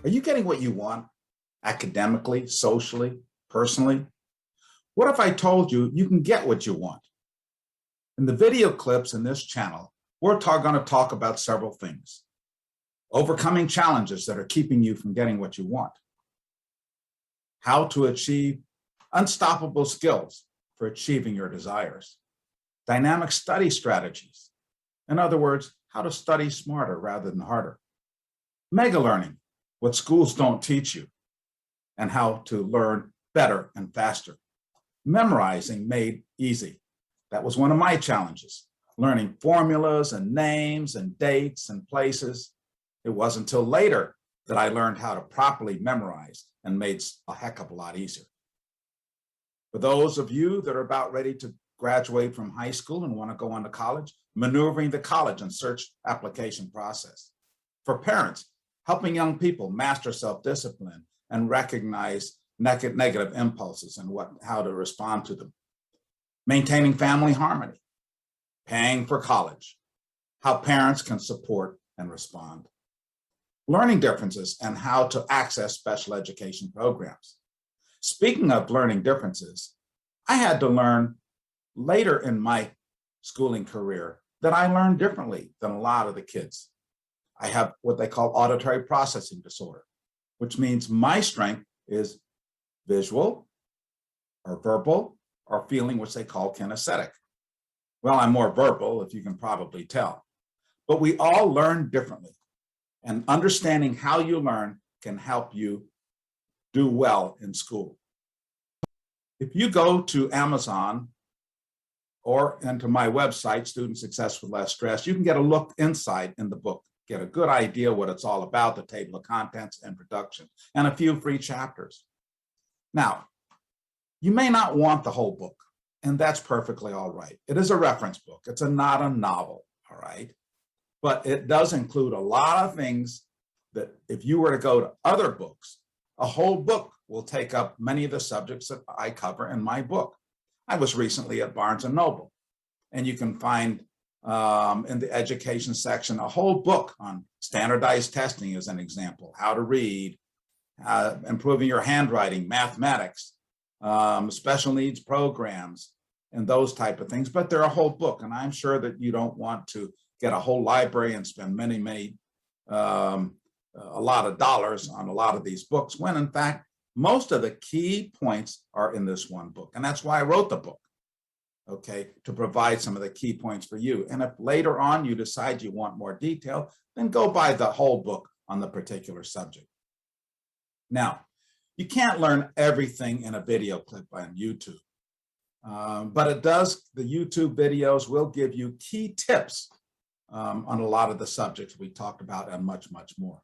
Are you getting what you want academically, socially, personally? What if I told you you can get what you want? In the video clips in this channel, we're going to talk about several things. Overcoming challenges that are keeping you from getting what you want. How to achieve unstoppable skills for achieving your desires. Dynamic study strategies. In other words, how to study smarter rather than harder. Mega learning, what schools don't teach you, and how to learn better and faster. Memorizing made easy. That was one of my challenges, learning formulas and names and dates and places. It wasn't until later that I learned how to properly memorize and made a heck of a lot easier. For those of you that are about ready to graduate from high school and want to go on to college, maneuvering the college and search application process. For parents, helping young people master self-discipline and recognize negative impulses and how to respond to them. Maintaining family harmony, paying for college, how parents can support and respond. Learning differences and how to access special education programs. Speaking of learning differences, I had to learn later in my schooling career that I learned differently than a lot of the kids. I have what they call auditory processing disorder, which means my strength is visual or verbal or feeling, which they call kinesthetic. Well, I'm more verbal, if you can probably tell, but we all learn differently, and understanding how you learn can help you do well in school. If you go to Amazon or into my website, Student Success with Less Stress, you can get a look inside in the book, get a good idea what it's all about, the table of contents, introduction, and a few free chapters. Now, you may not want the whole book, and that's perfectly all right. It is a reference book. It's not a novel, all right? But it does include a lot of things that if you were to go to other books, a whole book will take up many of the subjects that I cover in my book. I was recently at Barnes & Noble, and you can find in the education section a whole book on standardized testing as an example, how to read, improving your handwriting, mathematics, special needs programs, and those type of things. But they're a whole book, and I'm sure that you don't want to get a whole library and spend a lot of dollars on a lot of these books, when in fact, most of the key points are in this one book. And that's why I wrote the book, okay, to provide some of the key points for you. And if later on you decide you want more detail, then go buy the whole book on the particular subject. Now, you can't learn everything in a video clip on YouTube, but the YouTube videos will give you key tips on a lot of the subjects we talked about and much, much more.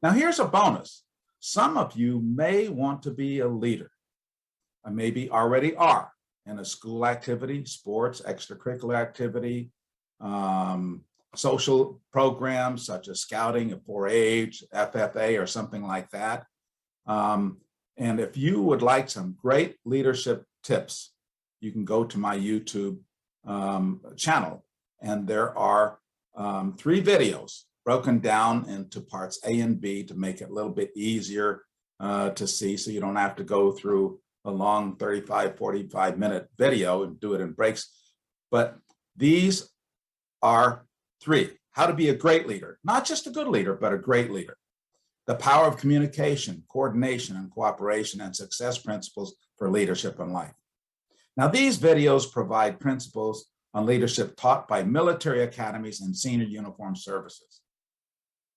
Now, here's a bonus. Some of you may want to be a leader, or maybe already are in a school activity, sports, extracurricular activity, social programs such as scouting, 4-H, FFA, or something like that. And if you would like some great leadership tips, you can go to my YouTube channel, and there are 3 videos broken down into parts A and B to make it a little bit easier to see, so you don't have to go through a long 35, 45-minute video and do it in breaks. But these are 3. How to be a great leader, not just a good leader, but a great leader. The power of communication, coordination, and cooperation, and success principles for leadership in life. Now, these videos provide principles on leadership taught by military academies and senior uniformed services.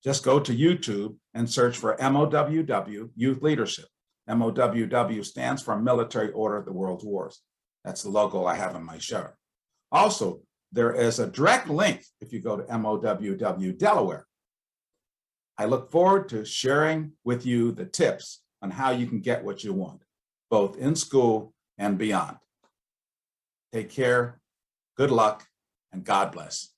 Just go to YouTube and search for MOWW, Youth Leadership. MOWW stands for Military Order of the World Wars. That's the logo I have on my shirt. Also, there is a direct link if you go to MOWW Delaware. I look forward to sharing with you the tips on how you can get what you want, both in school and beyond. Take care, good luck, and God bless.